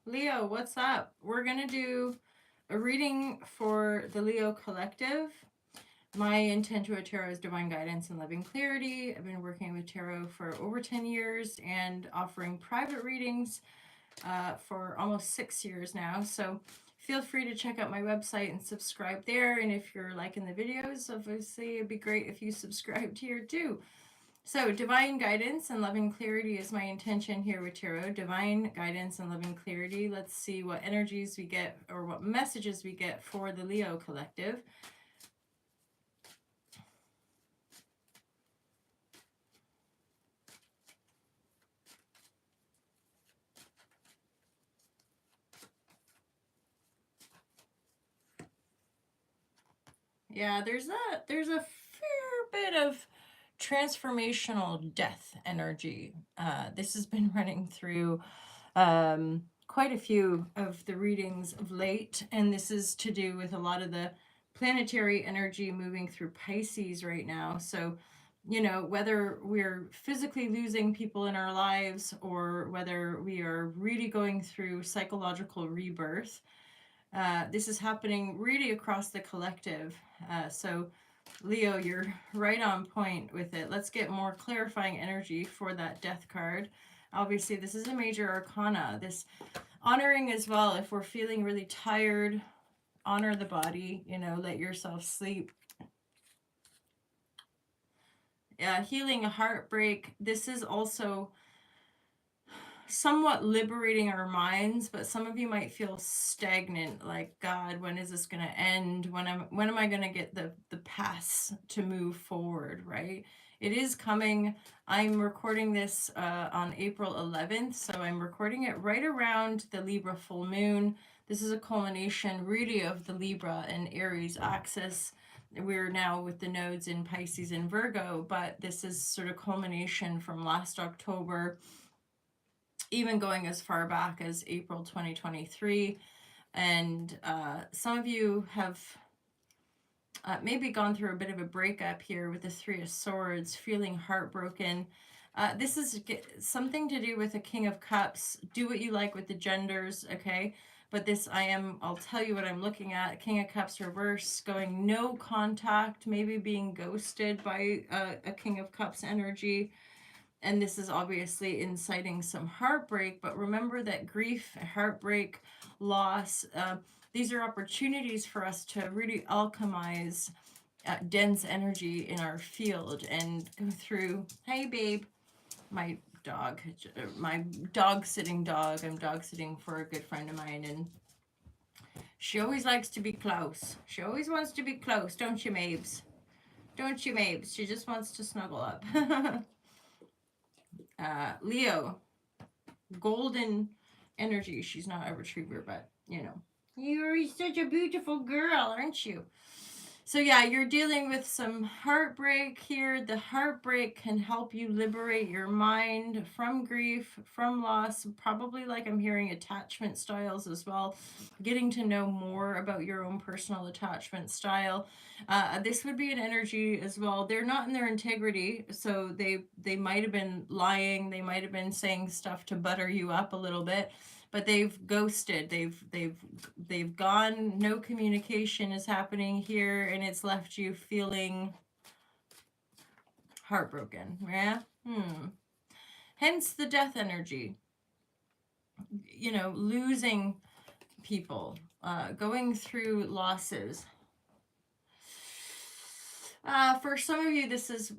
Leo, what's up? We're going to do a reading for the Leo collective. My intent with tarot is divine guidance and loving clarity. I've been working with tarot for over 10 years and offering private readings for almost 6 years now. So feel free to check out my website and subscribe there. And if you're liking the videos, obviously it'd be great if you subscribed here too. So, divine guidance and loving clarity is my intention here with tarot. Divine guidance and loving clarity. Let's see what energies we get or what messages we get for the Leo collective. Yeah, there's a fair bit of transformational death energy. This has been running through quite a few of the readings of late, and this is to do with a lot of the planetary energy moving through Pisces right now. So, you know, whether we're physically losing people in our lives or whether we are really going through psychological rebirth, this is happening really across the collective. So, Leo, you're right on point with it. Let's get more clarifying energy for that death card. Obviously, this is a major arcana. This honoring as well. If we're feeling really tired, honor the body, you know, let yourself sleep. Healing a heartbreak. This is also somewhat liberating our minds, but some of you might feel stagnant, like, God, when is this going to end? When am I going to get the pass to move forward, right? It is coming. I'm recording this on April 11th, so I'm recording it right around the Libra full moon. This is a culmination really of the Libra and Aries axis. We're now with the nodes in Pisces and Virgo, but this is sort of culmination from last October, even going as far back as April 2023. And some of you have maybe gone through a bit of a breakup here with the Three of Swords, feeling heartbroken. This is something to do with the King of Cups. Do what you like with the genders, okay? But this, I'll tell you what I'm looking at. King of Cups reverse, going no contact, maybe being ghosted by a King of Cups energy. And this is obviously inciting some heartbreak, but remember that grief, heartbreak, loss, these are opportunities for us to really alchemize dense energy in our field and go through, hey babe, my dog sitting dog, I'm dog sitting for a good friend of mine, and she always likes to be close. She always wants to be close, don't you, Mabes? Don't you, Mabes? She just wants to snuggle up. Leo, golden energy. She's not a retriever, but you know. You're such a beautiful girl, aren't you? So yeah, you're dealing with some heartbreak here. The heartbreak can help you liberate your mind from grief, from loss, probably, like I'm hearing, attachment styles as well. Getting to know more about your own personal attachment style. This would be an energy as well. They're not in their integrity, so they might have been lying. They might have been saying stuff to butter you up a little bit, but they've ghosted. They've gone. No communication is happening here, and it's left you feeling heartbroken. Yeah. Hence the death energy. You know, losing people, going through losses. For some of you, this is,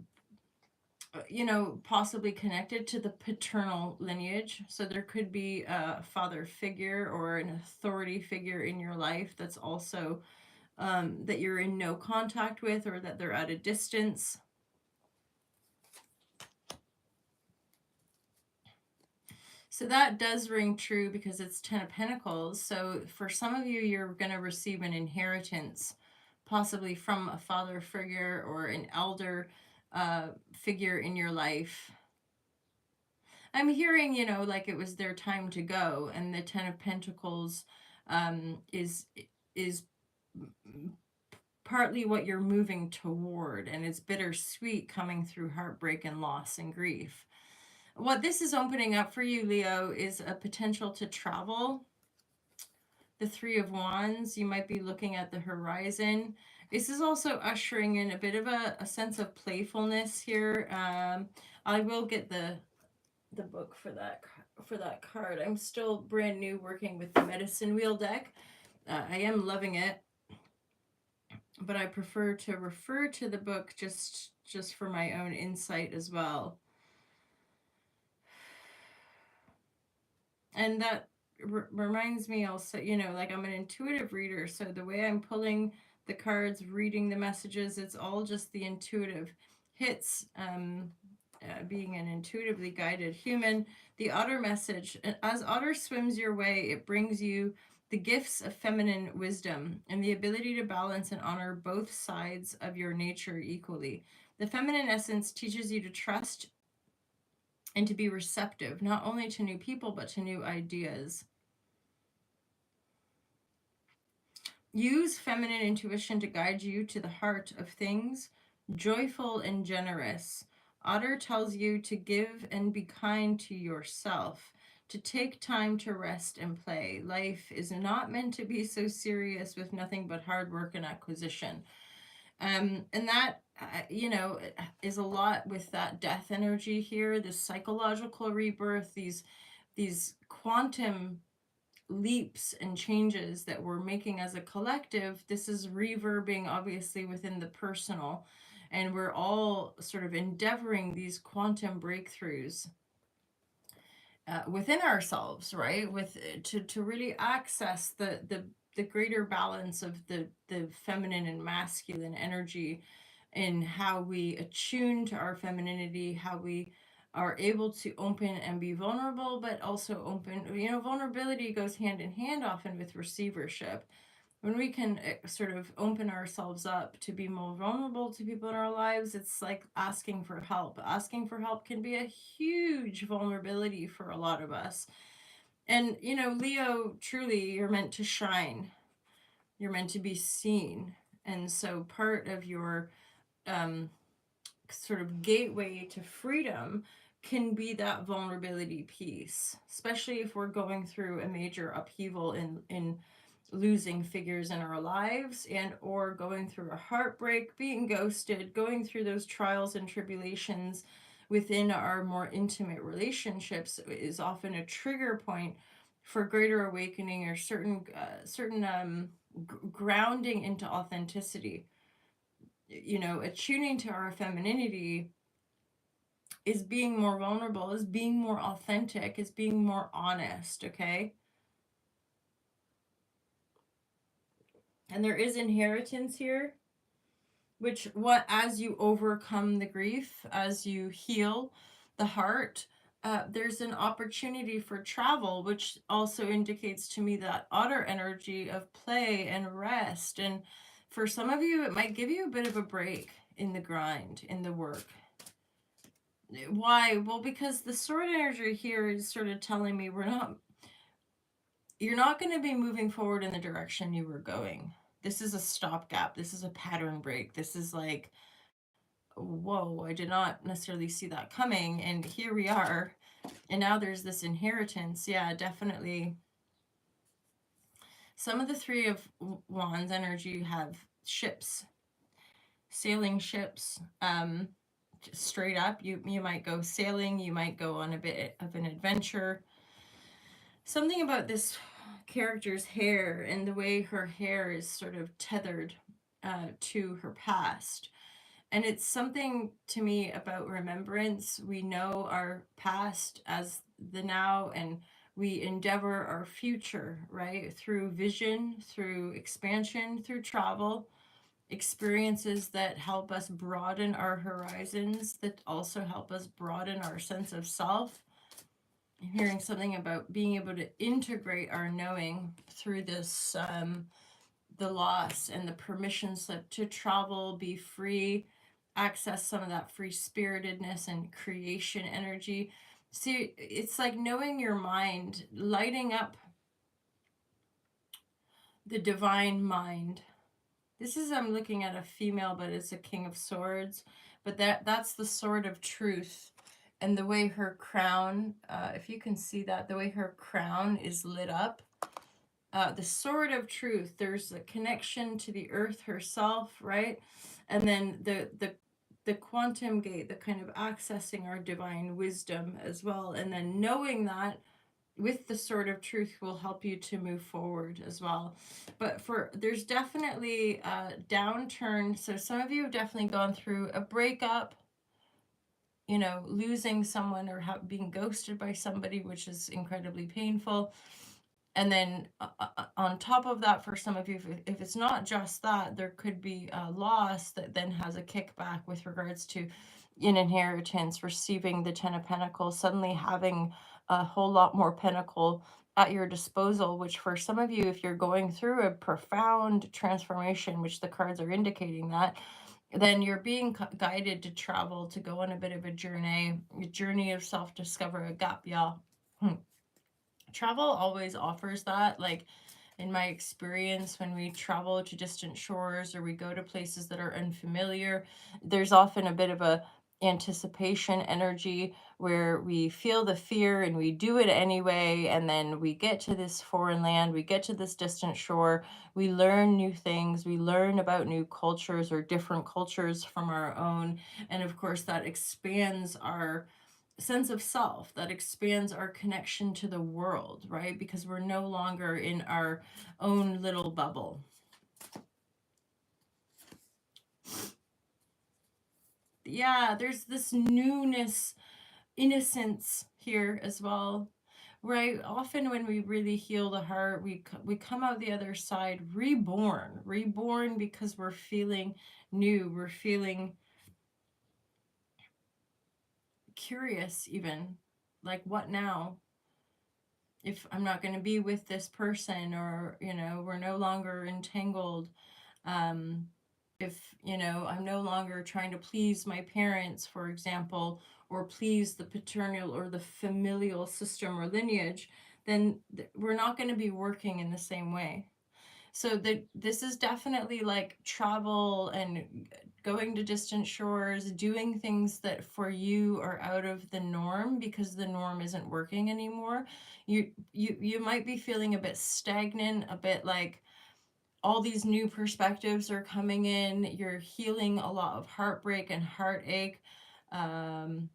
you know, possibly connected to the paternal lineage. So there could be a father figure or an authority figure in your life that's also that you're in no contact with, or that they're at a distance. So that does ring true because it's 10 of Pentacles. So for some of you, you're going to receive an inheritance, possibly from a father figure or an elder figure in your life. I'm hearing, you know, like it was their time to go, and the 10 of Pentacles is partly what you're moving toward, and it's bittersweet coming through heartbreak and loss and grief. What this is opening up for you, Leo, is a potential to travel. the Three of Wands, you might be looking at the horizon. This is also ushering in a bit of a sense of playfulness here. I will get the book for that card. I'm still brand new working with the medicine wheel deck. I am loving it, but I prefer to refer to the book just for my own insight as well. And that reminds me also, you know, like I'm an intuitive reader, so the way I'm pulling the cards, reading the messages, it's all just the intuitive hits. Being an intuitively guided human, the otter message: as otter swims your way, it brings you the gifts of feminine wisdom and the ability to balance and honor both sides of your nature equally. The feminine essence teaches you to trust and to be receptive, not only to new people, but to new ideas. Use feminine intuition to guide you to the heart of things, joyful and generous. Otter tells you to give and be kind to yourself, to take time to rest and play. Life is not meant to be so serious with nothing but hard work and acquisition. And that, you know, is a lot with that death energy here, this psychological rebirth, these quantum leaps and changes that we're making as a collective. This is reverbing obviously within the personal, and we're all sort of endeavoring these quantum breakthroughs within ourselves, right? With to really access the greater balance of the feminine and masculine energy, in how we attune to our femininity, how we are able to open and be vulnerable, but also open, you know, vulnerability goes hand in hand often with receivership. When we can sort of open ourselves up to be more vulnerable to people in our lives, it's like asking for help. Asking for help can be a huge vulnerability for a lot of us. And, you know, Leo, truly, you're meant to shine, you're meant to be seen. And so part of your sort of gateway to freedom can be that vulnerability piece, especially if we're going through a major upheaval in losing figures in our lives, and or going through a heartbreak, being ghosted, going through those trials and tribulations within our more intimate relationships is often a trigger point for greater awakening, or certain grounding into authenticity. You know, attuning to our femininity is being more vulnerable, is being more authentic, is being more honest, okay? And there is inheritance here, which, what, as you overcome the grief, as you heal the heart, there's an opportunity for travel, which also indicates to me that otter energy of play and rest. And for some of you, it might give you a bit of a break in the grind, in the work. Why? Well, because the sword energy here is sort of telling me you're not going to be moving forward in the direction you were going. This is a stopgap. This is a pattern break. This is like, whoa, I did not necessarily see that coming. And here we are. And now there's this inheritance. Yeah, definitely. Some of the Three of Wands energy have ships, sailing ships. Straight up, you might go sailing, you might go on a bit of an adventure. Something about this character's hair and the way her hair is sort of tethered to her past. And it's something to me about remembrance. We know our past as the now, and we endeavor our future, right? Through vision, through expansion, through travel, experiences that help us broaden our horizons, that also help us broaden our sense of self. I'm hearing something about being able to integrate our knowing through this, the loss and the permission slip to travel, be free, access some of that free spiritedness and creation energy. See, it's like knowing your mind, lighting up the divine mind. This is, I'm looking at a female, but it's a King of Swords, but that's the sword of truth. And the way her crown, if you can see that, the way her crown is lit up, the sword of truth, there's a connection to the earth herself, right? And then the quantum gate, the kind of accessing our divine wisdom as well. And then knowing that with the sword of truth will help you to move forward as well. But for there's definitely a downturn. So some of you have definitely gone through a breakup, losing someone or being ghosted by somebody, which is incredibly painful. And then on top of that, for some of you, if it's not just that, there could be a loss that then has a kickback with regards to in inheritance, receiving the Ten of Pentacles, suddenly having a whole lot more pentacle at your disposal, which for some of you, if you're going through a profound transformation, which the cards are indicating that, then you're being guided to travel, to go on a bit of a journey of self-discovery, a gap, y'all. Travel always offers that. Like in my experience, when we travel to distant shores or we go to places that are unfamiliar, there's often a bit of a anticipation energy where we feel the fear and we do it anyway, and then we get to this foreign land, we get to this distant shore, we learn new things, we learn about new cultures or different cultures from our own, and of course that expands our sense of self, that expands our connection to the world, right? Because we're no longer in our own little bubble. Yeah, there's this newness, innocence here as well, right? Often when we really heal the heart, we come out the other side reborn because we're feeling new, we're feeling curious even, like what now? If I'm not going to be with this person, or we're no longer entangled, um if I'm no longer trying to please my parents, for example, or please the paternal or the familial system or lineage, then we're not going to be working in the same way. So this is definitely like travel and going to distant shores, doing things that for you are out of the norm because the norm isn't working anymore. You might be feeling a bit stagnant, a bit like all these new perspectives are coming in. You're healing a lot of heartbreak and heartache. And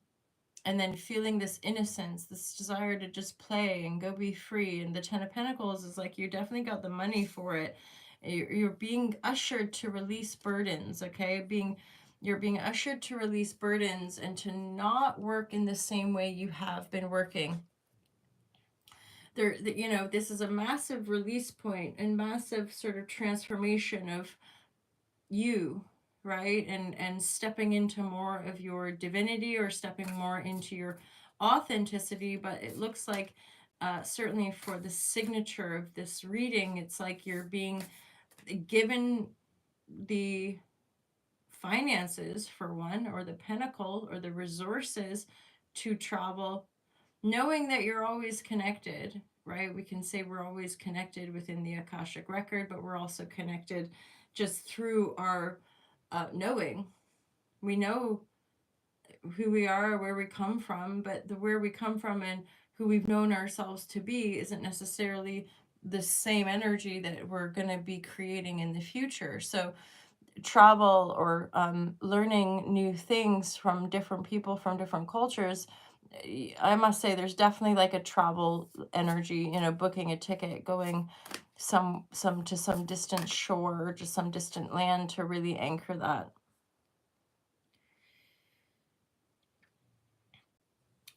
then feeling this innocence, this desire to just play and go be free. And the Ten of Pentacles is like, you definitely got the money for it. You're being ushered to release burdens, okay? You're being ushered to release burdens and to not work in the same way you have been working. This is a massive release point and massive sort of transformation of you, right? And stepping into more of your divinity, or stepping more into your authenticity. But it looks like certainly for the signature of this reading, it's like you're being given the finances for one, or the pentacle, or the resources to travel, knowing that you're always connected, right? We can say we're always connected within the Akashic record, but we're also connected just through our knowing. We know who we are, where we come from, but the where we come from and who we've known ourselves to be isn't necessarily the same energy that we're going to be creating in the future. So travel, or learning new things from different people, from different cultures, I must say there's definitely like a travel energy, booking a ticket, going some to some distant shore, or just some distant land to really anchor that.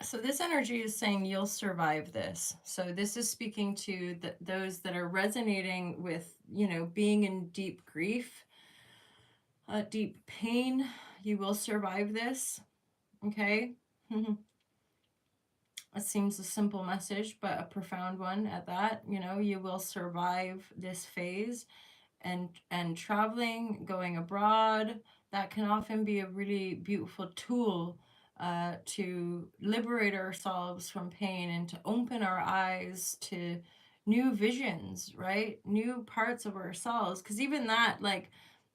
So this energy is saying you'll survive this. So this is speaking to those that are resonating with, being in deep grief, deep pain. You will survive this. Okay. It seems a simple message, but a profound one at that. You will survive this phase. And traveling, going abroad, that can often be a really beautiful tool to liberate ourselves from pain and to open our eyes to new visions, right? New parts of ourselves. Because even that, like,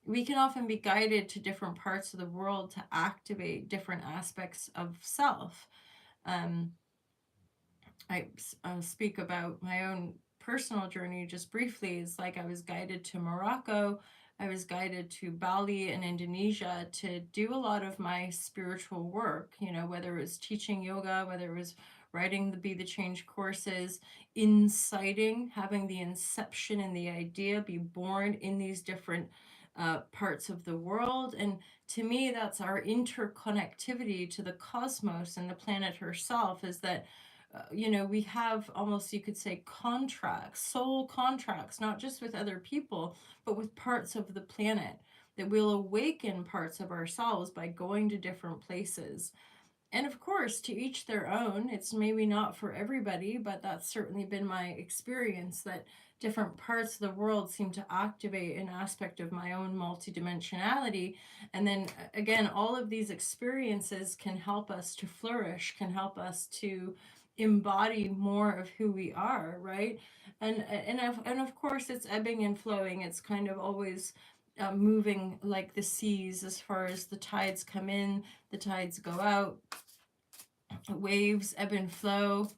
we can often be guided to different parts of the world to activate different aspects of self. I speak about my own personal journey, just briefly, is like I was guided to Morocco. I was guided to Bali and Indonesia to do a lot of my spiritual work, whether it was teaching yoga, whether it was writing the Be the Change courses, inciting, having the inception and the idea be born in these different parts of the world. And to me, that's our interconnectivity to the cosmos and the planet herself, is that we have almost, you could say, contracts, soul contracts, not just with other people, but with parts of the planet, that we'll awaken parts of ourselves by going to different places. And of course, to each their own. It's maybe not for everybody, but that's certainly been my experience, that different parts of the world seem to activate an aspect of my own multidimensionality. And then again, all of these experiences can help us to flourish, can help us to embody more of who we are, right? And of course, it's ebbing and flowing. It's kind of always moving like the seas, as far as the tides come in, the tides go out, waves ebb and flow.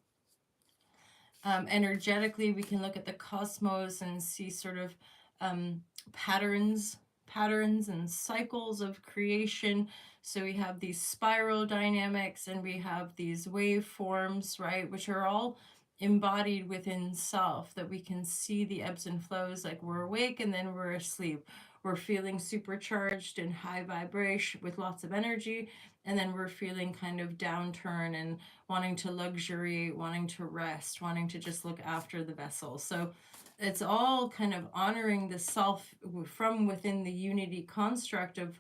Energetically, we can look at the cosmos and see sort of um, patterns, patterns and cycles of creation. So we have these spiral dynamics and we have these wave forms, right, which are all embodied within self, that we can see the ebbs and flows, like we're awake and then we're asleep. We're feeling supercharged and high vibration with lots of energy, and then we're feeling kind of downturn and wanting to luxury, wanting to rest, wanting to just look after the vessel. So it's all kind of honoring the self from within the unity construct of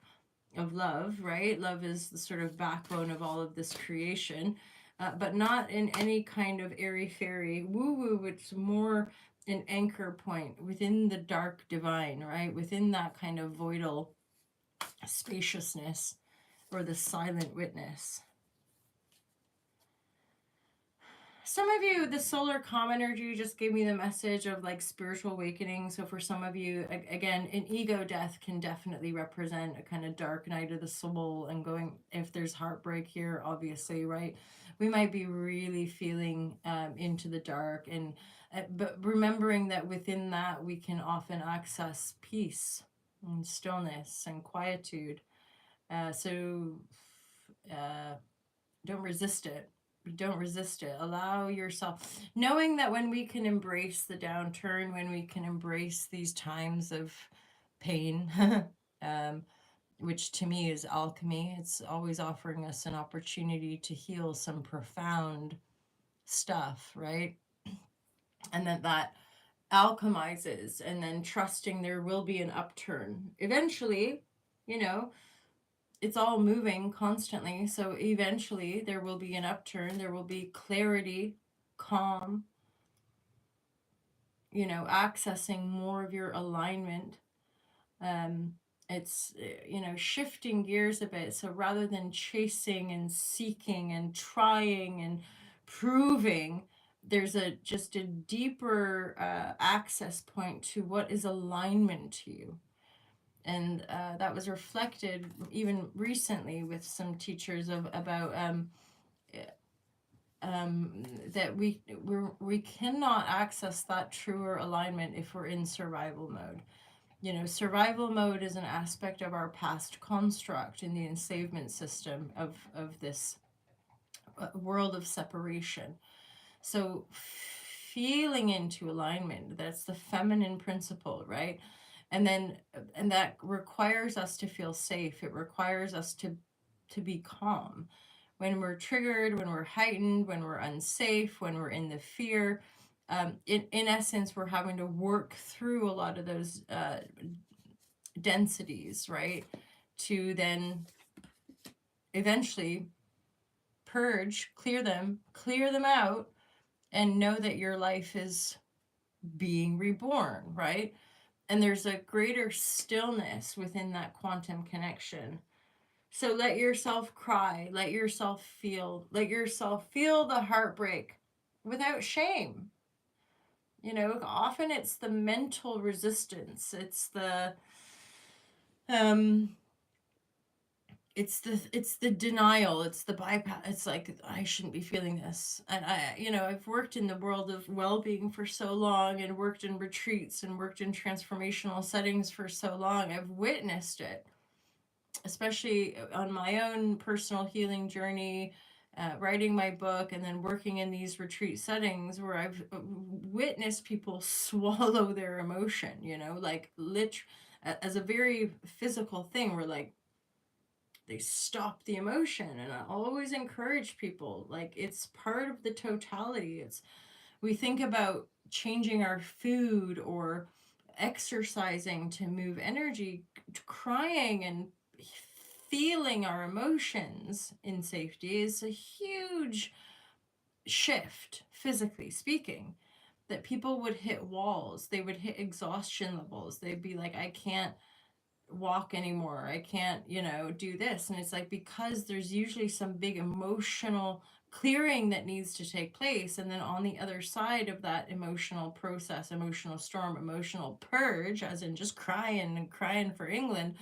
love, right? Love is the sort of backbone of all of this creation, but not in any kind of airy fairy woo woo. It's more an anchor point within the dark divine, right? Within that kind of voidal spaciousness, or the silent witness. Some of you, the solar calm energy just gave me the message of like spiritual awakening. So for some of you, again, an ego death can definitely represent a kind of dark night of the soul, and going, if there's heartbreak here, obviously, right? We might be really feeling into the dark, and but remembering that within that we can often access peace and stillness and quietude. So don't resist it. Don't resist it. Allow yourself, knowing that when we can embrace the downturn, when we can embrace these times of pain, um, which to me is alchemy, it's always offering us an opportunity to heal some profound stuff, right? And that alchemizes, and then trusting there will be an upturn eventually. you know it's all moving constantly. So eventually there will be an upturn, there will be clarity, calm, accessing more of your alignment. It's, shifting gears a bit. So rather than chasing and seeking and trying and proving, there's just a deeper access point to what is alignment to you. And that was reflected even recently with some teachers about that we cannot access that truer alignment if we're in survival mode. Survival mode is an aspect of our past construct in the enslavement system of this world of separation. So feeling into alignment, that's the feminine principle, right? And that requires us to feel safe. It requires us to be calm when we're triggered, when we're heightened, when we're unsafe, when we're in the fear. In essence, we're having to work through a lot of those densities, right? To then eventually purge, clear them out, and know that your life is being reborn, right? And there's a greater stillness within that quantum connection. So let yourself cry, let yourself feel the heartbreak without shame. Often it's the mental resistance. It's the it's the denial, it's the bypass. It's like, I shouldn't be feeling this. And I've worked in the world of well-being for so long, and worked in retreats and worked in transformational settings for so long. I've witnessed it, especially on my own personal healing journey, writing my book, and then working in these retreat settings where I've witnessed people swallow their emotion, like as a very physical thing, where like they stop the emotion. And I always encourage people, like, it's part of the totality. We think about changing our food or exercising to move energy. Crying and feeling our emotions in safety is a huge shift, physically speaking. That people would hit walls, they would hit exhaustion levels, they'd be like, I can't walk anymore, I can't, do this. And it's like, because there's usually some big emotional clearing that needs to take place. And then on the other side of that emotional process, emotional storm, emotional purge, as in just crying and crying for England,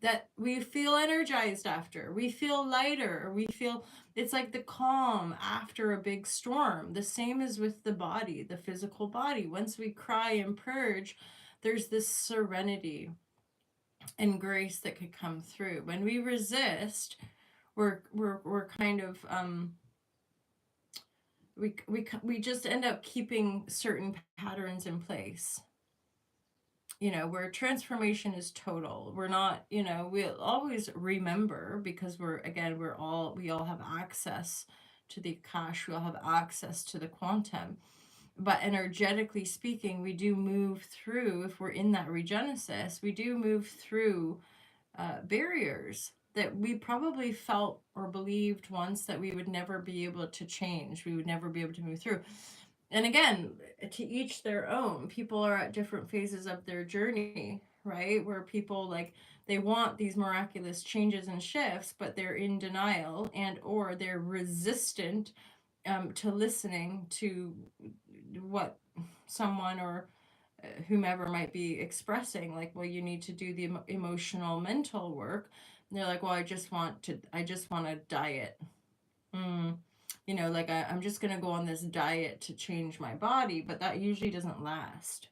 that we feel energized after, we feel lighter, we feel, it's like the calm after a big storm. The same as with the body, the physical body. Once we cry and purge, there's this serenity and grace that could come through. When we resist, we're kind of we just end up keeping certain patterns in place. Where transformation is total. We're not, we'll always remember, because we all have access to the Akash, we all have access to the quantum. But energetically speaking, we do move through, if we're in that regenesis, we do move through barriers that we probably felt or believed once that we would never be able to change, we would never be able to move through. And again, to each their own. People are at different phases of their journey, right? Where people, like, they want these miraculous changes and shifts, but they're in denial, and or they're resistant to listening to what someone or whomever might be expressing, like, well, you need to do the emotional mental work. And they're like, well, I just want to diet. mm. Like, I'm just going to go on this diet to change my body, but that usually doesn't last.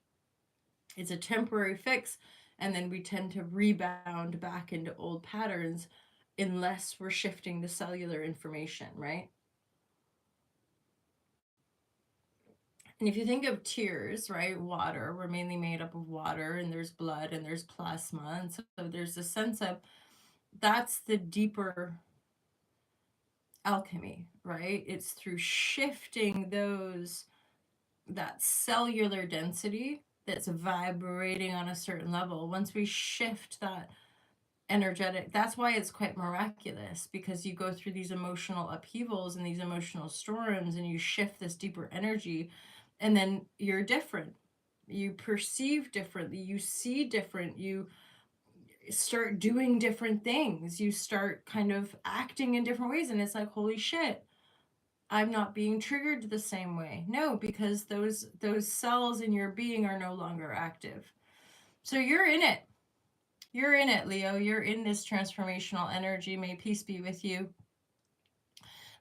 It's a temporary fix, and then we tend to rebound back into old patterns unless we're shifting the cellular information, right? And if you think of tears, right, water, we're mainly made up of water, and there's blood and there's plasma. And so there's a sense of, that's the deeper alchemy, right? It's through shifting that cellular density that's vibrating on a certain level. Once we shift that energetic, that's why it's quite miraculous, because you go through these emotional upheavals and these emotional storms, and you shift this deeper energy, and then you're different, you perceive differently, you see different, you start doing different things, you start kind of acting in different ways, and it's like, holy shit, I'm not being triggered the same way. No, because those cells in your being are no longer active. So you're in it. You're in it, Leo. You're in this transformational energy. May peace be with you.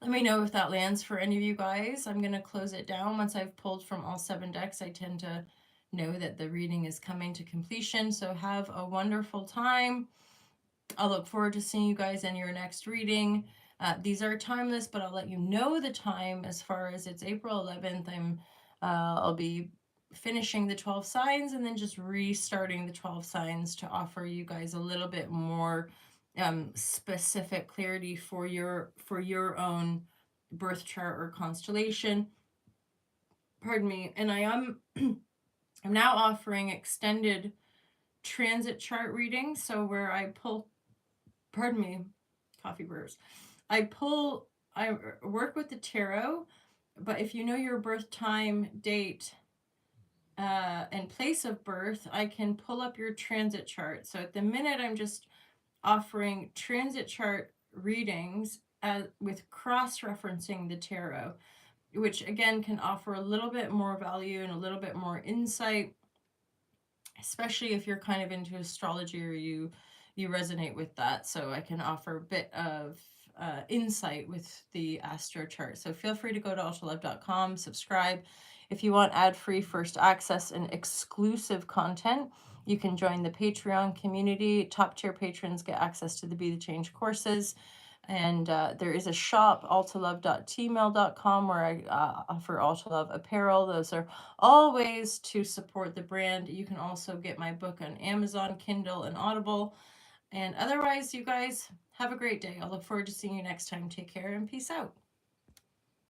Let me know if that lands for any of you guys. I'm going to close it down. Once I've pulled from all 7 decks, I tend to know that the reading is coming to completion. So have a wonderful time. I'll look forward to seeing you guys in your next reading. These are timeless, but I'll let you know the time. As far as it's April 11th, I'll be finishing the 12 signs and then just restarting the 12 signs to offer you guys a little bit more specific clarity for your own birth chart or constellation. Pardon me. And I'm now offering extended transit chart readings, so where I pull, pardon me, coffee burrs. I work with the tarot, but if you know your birth time, date, and place of birth, I can pull up your transit chart. So at the minute, I'm just offering transit chart readings with cross-referencing the tarot, which again can offer a little bit more value and a little bit more insight, especially if you're kind of into astrology, or you you resonate with that, so I can offer a bit of insight with the astro chart. So feel free to go to ultralove.com, subscribe. If you want ad-free first access and exclusive content, you can join the Patreon community. Top tier patrons get access to the Be the Change courses. And there is a shop, altalove.tmail.com, where I offer Altalove apparel. Those are all ways to support the brand. You can also get my book on Amazon, Kindle, and Audible. And otherwise, you guys have a great day. I'll look forward to seeing you next time. Take care and peace out.